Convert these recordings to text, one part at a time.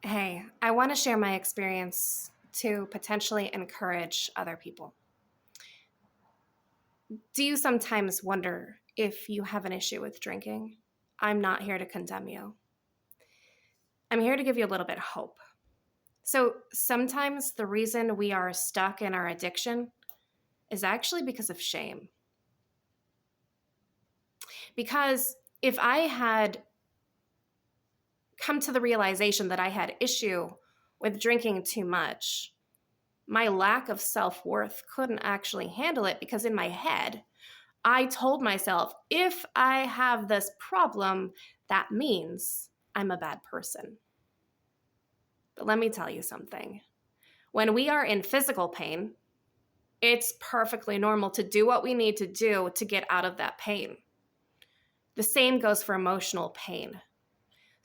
Hey, I want to share my experience to potentially encourage other people. Do you sometimes wonder if you have an issue with drinking? I'm not here to condemn you. I'm here to give you a little bit of hope. So, sometimes the reason we are stuck in our addiction is actually because of shame. Because if I had come to the realization that I had issue with drinking too much, my lack of self-worth couldn't actually handle it because in my head, I told myself, if I have this problem, that means I'm a bad person. But let me tell you something. When we are in physical pain, it's perfectly normal to do what we need to do to get out of that pain. The same goes for emotional pain.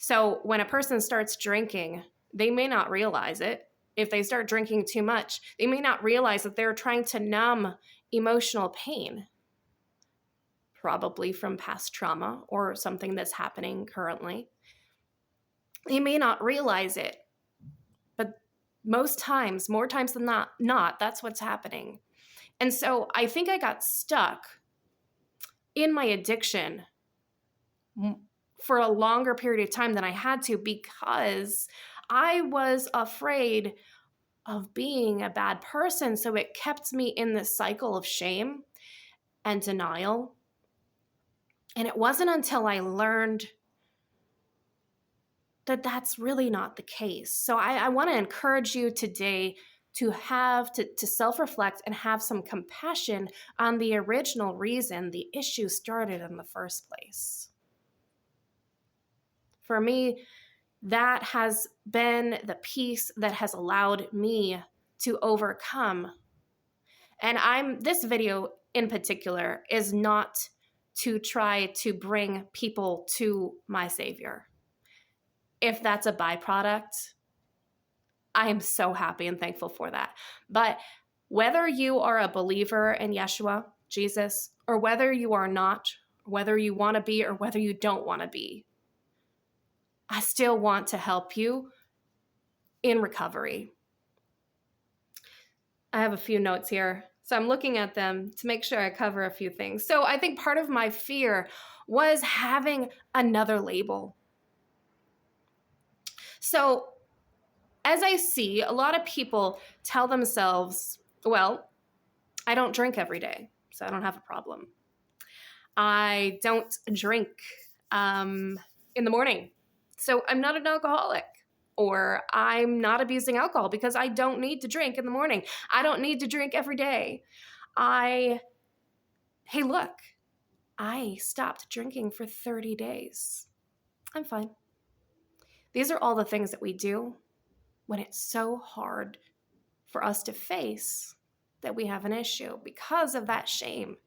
So when a person starts drinking, they may not realize it. If they start drinking too much, they may not realize that they're trying to numb emotional pain, probably from past trauma or something that's happening currently. They may not realize it, but most times, more times than not, that's what's happening. And so I think I got stuck in my addiction for a longer period of time than I had to because I was afraid of being a bad person. So it kept me in this cycle of shame and denial. And it wasn't until I learned that that's really not the case. So I want to encourage you today to to self-reflect and have some compassion on the original reason the issue started in the first place. For me, that has been the piece that has allowed me to overcome. And this video in particular is not to try to bring people to my Savior. If that's a byproduct, I am so happy and thankful for that. But whether you are a believer in Yeshua, Jesus, or whether you are not, whether you want to be or whether you don't want to be, I still want to help you in recovery. I have a few notes here, so I'm looking at them to make sure I cover a few things. So I think part of my fear was having another label. So as I see, a lot of people tell themselves, well, I don't drink every day, so I don't have a problem. I don't drink in the morning, so I'm not an alcoholic. Or I'm not abusing alcohol because I don't need to drink in the morning. I don't need to drink every day. Hey, look, I stopped drinking for 30 days. I'm fine. These are all the things that we do when it's so hard for us to face that we have an issue because of that shame.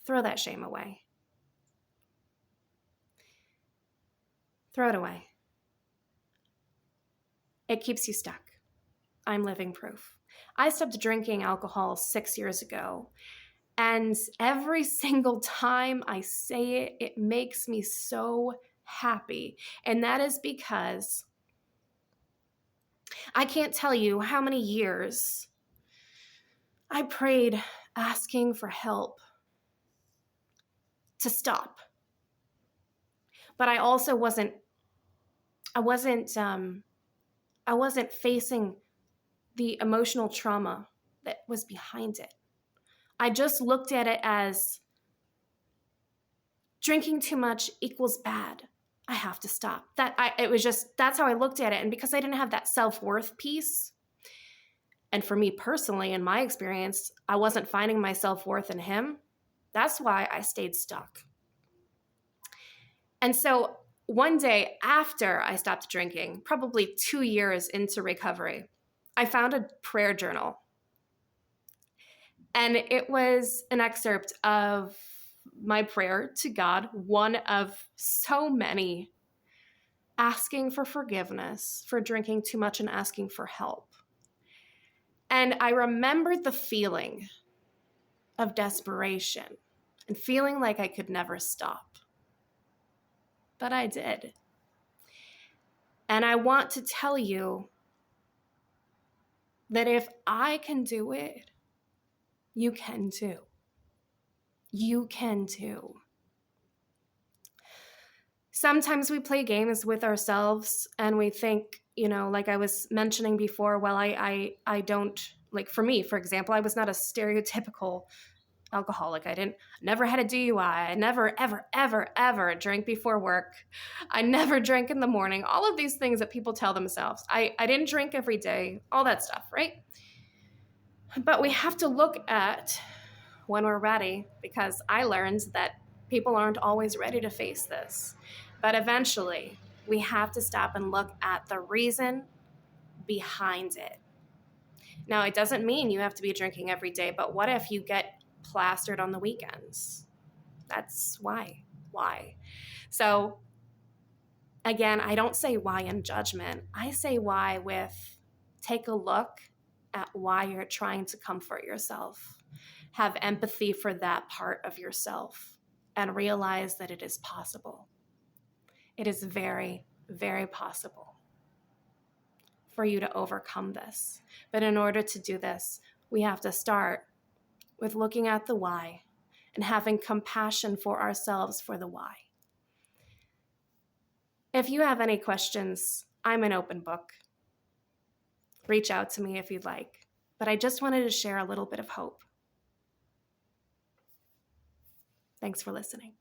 Throw that shame away. Throw it away. It keeps you stuck. I'm living proof. I stopped drinking alcohol 6 years ago, and every single time I say it, it makes me so happy. And that is because I can't tell you how many years I prayed asking for help to stop. But I also I wasn't facing the emotional trauma that was behind it. I just looked at it as drinking too much equals bad. I have to stop. That's how I looked at it. And because I didn't have that self-worth piece, and for me personally, in my experience, I wasn't finding my self-worth in him. That's why I stayed stuck. And so one day after I stopped drinking, probably 2 years into recovery, I found a prayer journal. And it was an excerpt of my prayer to God, one of so many, asking for forgiveness for drinking too much and asking for help. And I remembered the feeling of desperation and feeling like I could never stop. But I did. And I want to tell you that if I can do it, you can too. You can too. Sometimes we play games with ourselves and we think, like I was mentioning before, well, I don't, like for me, for example, I was not a stereotypical alcoholic. Never had a DUI. I never, ever, ever, ever drank before work. I never drank in the morning. All of these things that people tell themselves. I didn't drink every day, all that stuff, right? But we have to look at when we're ready, because I learned that people aren't always ready to face this. But eventually, we have to stop and look at the reason behind it. Now, it doesn't mean you have to be drinking every day, but what if you get plastered on the weekends? That's why. Why? So, again, I don't say why in judgment. I say why with take a look at why you're trying to comfort yourself. Have empathy for that part of yourself and realize that it is possible. It is very, very possible for you to overcome this. But in order to do this, we have to start with looking at the why and having compassion for ourselves for the why. If you have any questions, I'm an open book. Reach out to me if you'd like. But I just wanted to share a little bit of hope. Thanks for listening.